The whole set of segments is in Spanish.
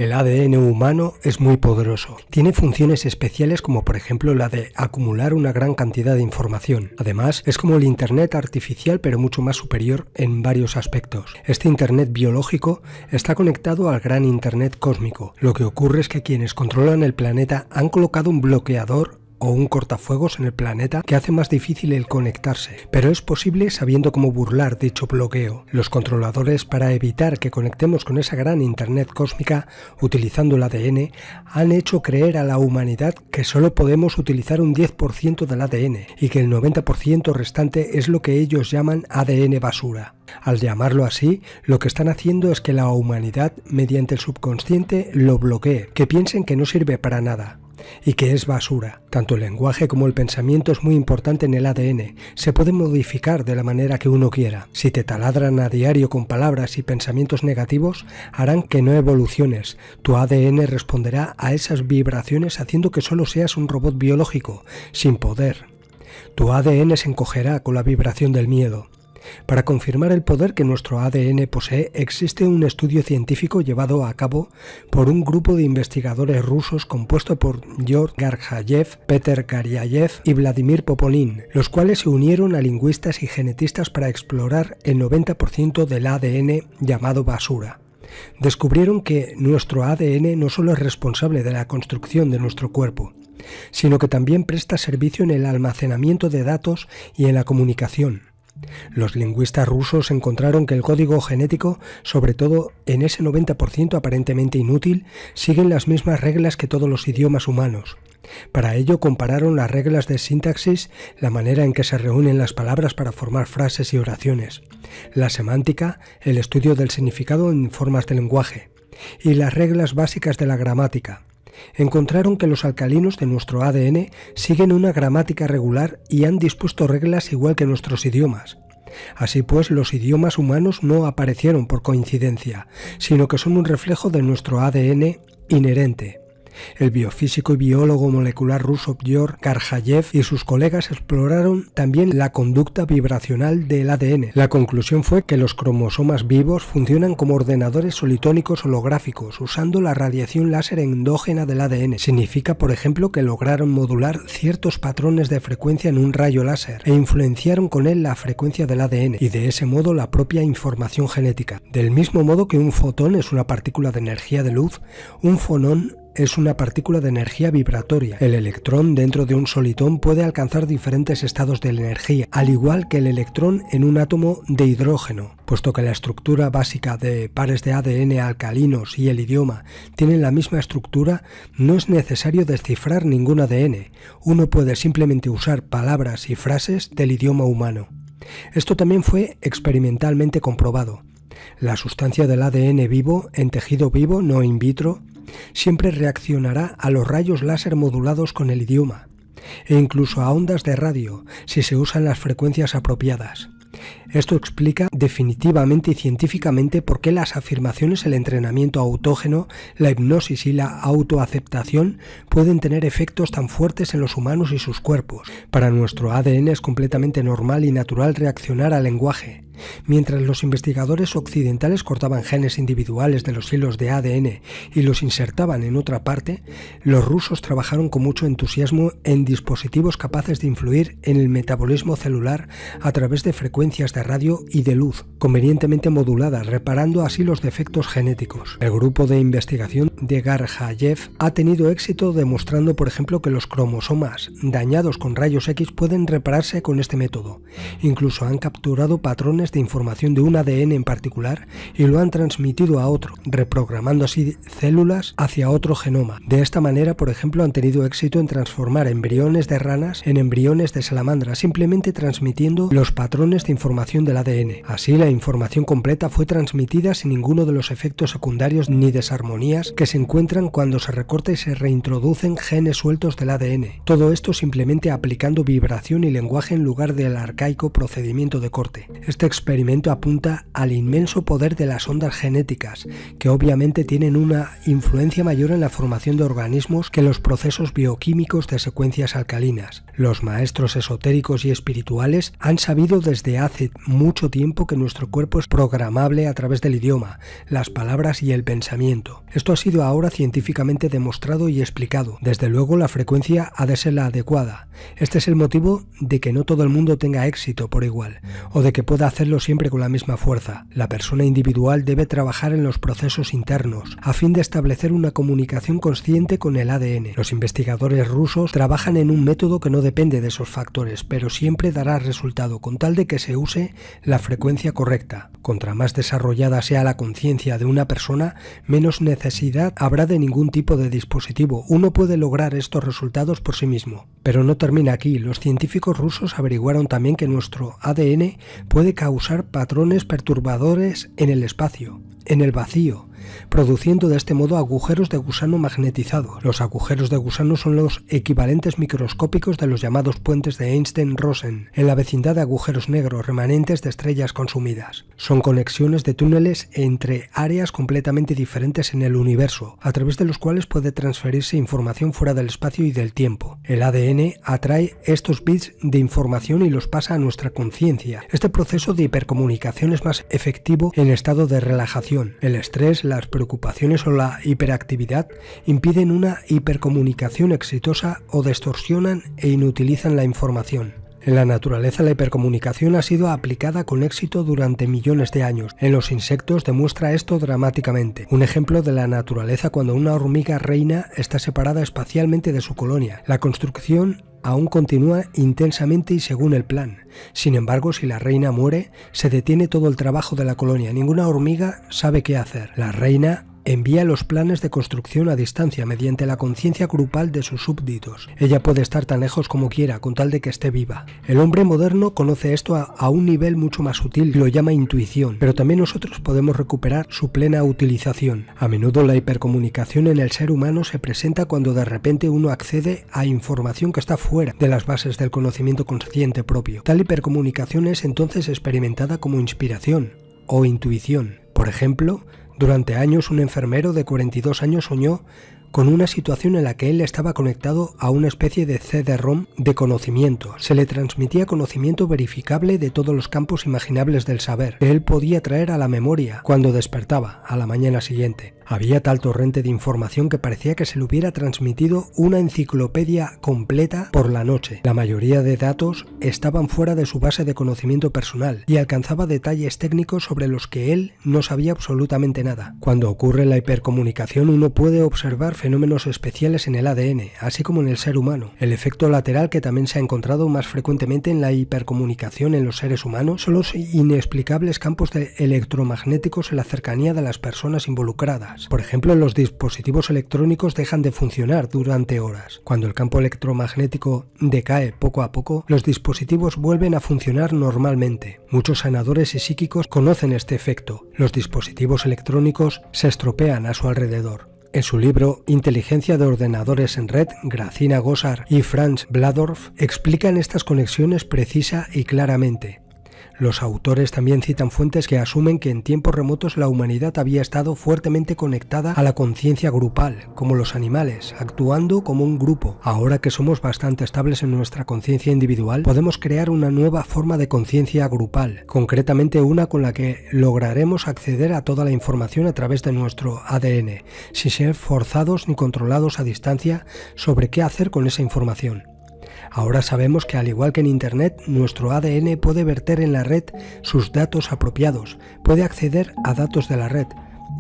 El ADN humano es muy poderoso. Tiene funciones especiales como por ejemplo la de acumular una gran cantidad de información. Además, es como el Internet artificial pero mucho más superior en varios aspectos. Este Internet biológico está conectado al gran Internet cósmico. Lo que ocurre es que quienes controlan el planeta han colocado un bloqueador o un cortafuegos en el planeta que hace más difícil el conectarse, pero es posible sabiendo cómo burlar dicho bloqueo. Los controladores, para evitar que conectemos con esa gran Internet cósmica utilizando el ADN, han hecho creer a la humanidad que solo podemos utilizar un 10% del ADN y que el 90% restante es lo que ellos llaman ADN basura. Al llamarlo así, lo que están haciendo es que la humanidad, mediante el subconsciente, lo bloquee, que piensen que no sirve para nada y que es basura. Tanto el lenguaje como el pensamiento es muy importante en el ADN. Se puede modificar de la manera que uno quiera. Si te taladran a diario con palabras y pensamientos negativos, harán que no evoluciones. Tu ADN responderá a esas vibraciones haciendo que solo seas un robot biológico, sin poder. Tu ADN se encogerá con la vibración del miedo. Para confirmar el poder que nuestro ADN posee, existe un estudio científico llevado a cabo por un grupo de investigadores rusos compuesto por Georg Garjayev, Peter Garyayev y Vladimir Popolin, los cuales se unieron a lingüistas y genetistas para explorar el 90% del ADN llamado basura. Descubrieron que nuestro ADN no solo es responsable de la construcción de nuestro cuerpo, sino que también presta servicio en el almacenamiento de datos y en la comunicación. Los lingüistas rusos encontraron que el código genético, sobre todo en ese 90% aparentemente inútil, siguen las mismas reglas que todos los idiomas humanos. Para ello compararon las reglas de sintaxis, la manera en que se reúnen las palabras para formar frases y oraciones, la semántica, el estudio del significado en formas de lenguaje, y las reglas básicas de la gramática. Encontraron que los alcalinos de nuestro ADN siguen una gramática regular y han dispuesto reglas igual que nuestros idiomas. Así pues, los idiomas humanos no aparecieron por coincidencia, sino que son un reflejo de nuestro ADN inherente. El biofísico y biólogo molecular ruso Georg Garjayev y sus colegas exploraron también la conducta vibracional del ADN. La conclusión fue que los cromosomas vivos funcionan como ordenadores solitónicos holográficos, usando la radiación láser endógena del ADN. Significa, por ejemplo, que lograron modular ciertos patrones de frecuencia en un rayo láser e influenciaron con él la frecuencia del ADN y de ese modo la propia información genética. Del mismo modo que un fotón es una partícula de energía de luz, un fonón es una partícula de energía vibratoria. El electrón dentro de un solitón puede alcanzar diferentes estados de energía, al igual que el electrón en un átomo de hidrógeno. Puesto que la estructura básica de pares de ADN alcalinos y el idioma tienen la misma estructura, no es necesario descifrar ningún ADN. Uno puede simplemente usar palabras y frases del idioma humano. Esto también fue experimentalmente comprobado. La sustancia del ADN vivo, en tejido vivo, no in vitro, siempre reaccionará a los rayos láser modulados con el idioma, e incluso a ondas de radio, si se usan las frecuencias apropiadas. Esto explica definitivamente y científicamente por qué las afirmaciones, el entrenamiento autógeno, la hipnosis y la autoaceptación pueden tener efectos tan fuertes en los humanos y sus cuerpos. Para nuestro ADN es completamente normal y natural reaccionar al lenguaje. Mientras los investigadores occidentales cortaban genes individuales de los hilos de ADN y los insertaban en otra parte, los rusos trabajaron con mucho entusiasmo en dispositivos capaces de influir en el metabolismo celular a través de frecuencias de radio y de luz, convenientemente moduladas, reparando así los defectos genéticos. El grupo de investigación de Garjayev ha tenido éxito demostrando, por ejemplo, que los cromosomas dañados con rayos X pueden repararse con este método. Incluso han capturado patrones de información de un ADN en particular y lo han transmitido a otro, reprogramando así células hacia otro genoma. De esta manera, por ejemplo, han tenido éxito en transformar embriones de ranas en embriones de salamandras, simplemente transmitiendo los patrones de información del ADN. Así, la información completa fue transmitida sin ninguno de los efectos secundarios ni desarmonías que se encuentran cuando se recorta y se reintroducen genes sueltos del ADN. Todo esto simplemente aplicando vibración y lenguaje en lugar del arcaico procedimiento de corte. Este experimento apunta al inmenso poder de las ondas genéticas, que obviamente tienen una influencia mayor en la formación de organismos que los procesos bioquímicos de secuencias alcalinas. Los maestros esotéricos y espirituales han sabido desde hace mucho tiempo que nuestro cuerpo es programable a través del idioma, las palabras y el pensamiento. Esto ha sido ahora científicamente demostrado y explicado. Desde luego la frecuencia ha de ser la adecuada. Este es el motivo de que no todo el mundo tenga éxito por igual, o de que pueda hacerlo siempre con la misma fuerza. La persona individual debe trabajar en los procesos internos, a fin de establecer una comunicación consciente con el ADN. Los investigadores rusos trabajan en un método que no depende de esos factores, pero siempre dará resultado con tal de que se use la frecuencia correcta. Contra más desarrollada sea la conciencia de una persona, menos necesidad habrá de ningún tipo de dispositivo. Uno puede lograr estos resultados por sí mismo. Pero no termina aquí. Los científicos rusos averiguaron también que nuestro ADN puede causar patrones perturbadores en el espacio, en el vacío, produciendo de este modo agujeros de gusano magnetizados. Los agujeros de gusano son los equivalentes microscópicos de los llamados puentes de Einstein-Rosen, en la vecindad de agujeros negros remanentes de estrellas consumidas. Son conexiones de túneles entre áreas completamente diferentes en el universo, a través de los cuales puede transferirse información fuera del espacio y del tiempo. El ADN atrae estos bits de información y los pasa a nuestra conciencia. Este proceso de hipercomunicación es más efectivo en estado de relajación. El estrés, las preocupaciones o la hiperactividad impiden una hipercomunicación exitosa o distorsionan e inutilizan la información. En la naturaleza la hipercomunicación ha sido aplicada con éxito durante millones de años. En los insectos demuestra esto dramáticamente. Un ejemplo de la naturaleza cuando una hormiga reina está separada espacialmente de su colonia. La construcción aún continúa intensamente y según el plan. Sin embargo, si la reina muere, se detiene todo el trabajo de la colonia. Ninguna hormiga sabe qué hacer. La reina envía los planes de construcción a distancia mediante la conciencia grupal de sus súbditos. Ella puede estar tan lejos como quiera, con tal de que esté viva. El hombre moderno conoce esto a un nivel mucho más sutil, lo llama intuición, pero también nosotros podemos recuperar su plena utilización. A menudo la hipercomunicación en el ser humano se presenta cuando de repente uno accede a información que está fuera de las bases del conocimiento consciente propio. Tal hipercomunicación es entonces experimentada como inspiración o intuición. Por ejemplo, durante años un enfermero de 42 años soñó con una situación en la que él estaba conectado a una especie de CD-ROM de conocimiento. Se le transmitía conocimiento verificable de todos los campos imaginables del saber, que él podía traer a la memoria cuando despertaba a la mañana siguiente. Había tal torrente de información que parecía que se le hubiera transmitido una enciclopedia completa por la noche. La mayoría de datos estaban fuera de su base de conocimiento personal y alcanzaba detalles técnicos sobre los que él no sabía absolutamente nada. Cuando ocurre la hipercomunicación, uno puede observar fenómenos especiales en el ADN, así como en el ser humano. El efecto lateral que también se ha encontrado más frecuentemente en la hipercomunicación en los seres humanos son los inexplicables campos electromagnéticos en la cercanía de las personas involucradas. Por ejemplo, los dispositivos electrónicos dejan de funcionar durante horas. Cuando el campo electromagnético decae poco a poco, los dispositivos vuelven a funcionar normalmente. Muchos sanadores y psíquicos conocen este efecto. Los dispositivos electrónicos se estropean a su alrededor. En su libro Inteligencia de ordenadores en red, Gracina Gossard y Franz Bladorf explican estas conexiones precisa y claramente. Los autores también citan fuentes que asumen que en tiempos remotos la humanidad había estado fuertemente conectada a la conciencia grupal, como los animales, actuando como un grupo. Ahora que somos bastante estables en nuestra conciencia individual, podemos crear una nueva forma de conciencia grupal, concretamente una con la que lograremos acceder a toda la información a través de nuestro ADN, sin ser forzados ni controlados a distancia sobre qué hacer con esa información. Ahora sabemos que al igual que en Internet, nuestro ADN puede verter en la red sus datos apropiados, puede acceder a datos de la red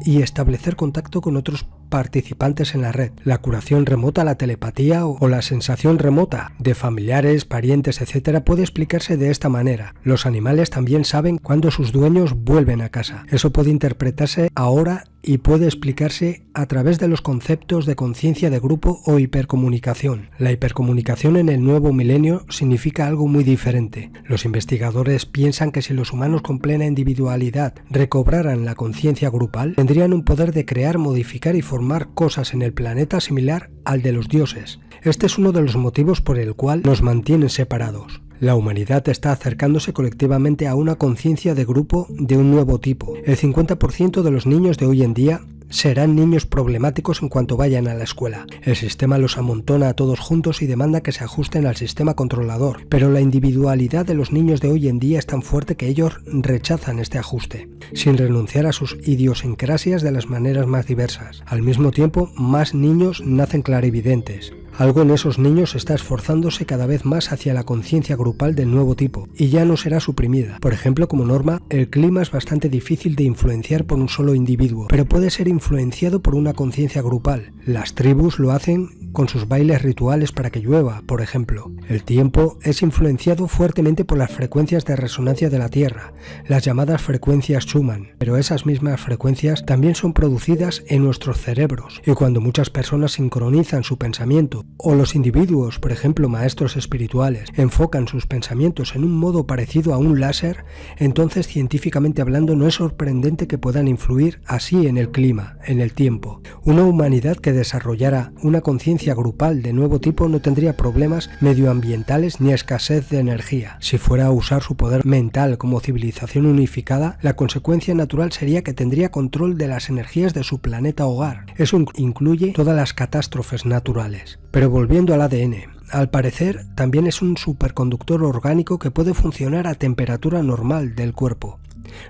y establecer contacto con otros participantes en la red. La curación remota, la telepatía o la sensación remota de familiares, parientes, etc. puede explicarse de esta manera. Los animales también saben cuándo sus dueños vuelven a casa. Eso puede interpretarse ahora y puede explicarse a través de los conceptos de conciencia de grupo o hipercomunicación. La hipercomunicación en el nuevo milenio significa algo muy diferente. Los investigadores piensan que si los humanos con plena individualidad recobraran la conciencia grupal, tendrían un poder de crear, modificar y formar cosas en el planeta similar al de los dioses. Este es uno de los motivos por el cual nos mantienen separados. La humanidad está acercándose colectivamente a una conciencia de grupo de un nuevo tipo. El 50% de los niños de hoy en día serán niños problemáticos en cuanto vayan a la escuela. El sistema los amontona a todos juntos y demanda que se ajusten al sistema controlador, pero la individualidad de los niños de hoy en día es tan fuerte que ellos rechazan este ajuste, sin renunciar a sus idiosincrasias de las maneras más diversas. Al mismo tiempo, más niños nacen clarividentes. Algo en esos niños está esforzándose cada vez más hacia la conciencia grupal del nuevo tipo, y ya no será suprimida. Por ejemplo, como norma, el clima es bastante difícil de influenciar por un solo individuo, pero puede ser influenciado por una conciencia grupal. Las tribus lo hacen con sus bailes rituales para que llueva, por ejemplo. El tiempo es influenciado fuertemente por las frecuencias de resonancia de la Tierra, las llamadas frecuencias Schumann, pero esas mismas frecuencias también son producidas en nuestros cerebros, y cuando muchas personas sincronizan su pensamiento, o los individuos, por ejemplo maestros espirituales, enfocan sus pensamientos en un modo parecido a un láser, entonces científicamente hablando no es sorprendente que puedan influir así en el clima, en el tiempo. Una humanidad que desarrollara una conciencia grupal de nuevo tipo no tendría problemas medioambientales ni escasez de energía. Si fuera a usar su poder mental como civilización unificada, la consecuencia natural sería que tendría control de las energías de su planeta hogar. Eso incluye todas las catástrofes naturales. Pero volviendo al ADN, al parecer también es un superconductor orgánico que puede funcionar a temperatura normal del cuerpo.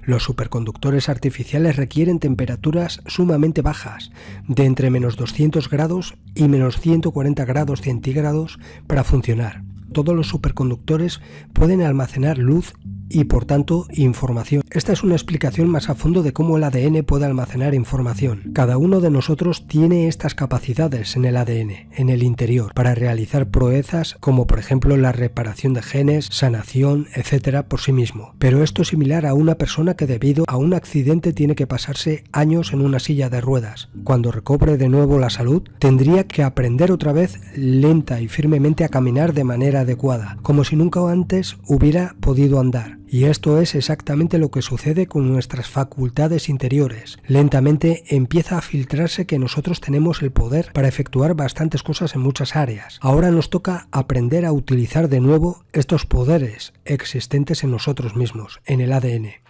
Los superconductores artificiales requieren temperaturas sumamente bajas, de entre menos 200 grados y menos 140 grados centígrados para funcionar. Todos los superconductores pueden almacenar luz y por tanto información. Esta es una explicación más a fondo de cómo el ADN puede almacenar información. Cada uno de nosotros tiene estas capacidades en el ADN, en el interior, para realizar proezas como por ejemplo la reparación de genes, sanación, etc. por sí mismo. Pero esto es similar a una persona que debido a un accidente tiene que pasarse años en una silla de ruedas. Cuando recobre de nuevo la salud, tendría que aprender otra vez lenta y firmemente a caminar de manera adecuada, como si nunca antes hubiera podido andar. Y esto es exactamente lo que sucede con nuestras facultades interiores. Lentamente empieza a filtrarse que nosotros tenemos el poder para efectuar bastantes cosas en muchas áreas. Ahora nos toca aprender a utilizar de nuevo estos poderes existentes en nosotros mismos, en el ADN.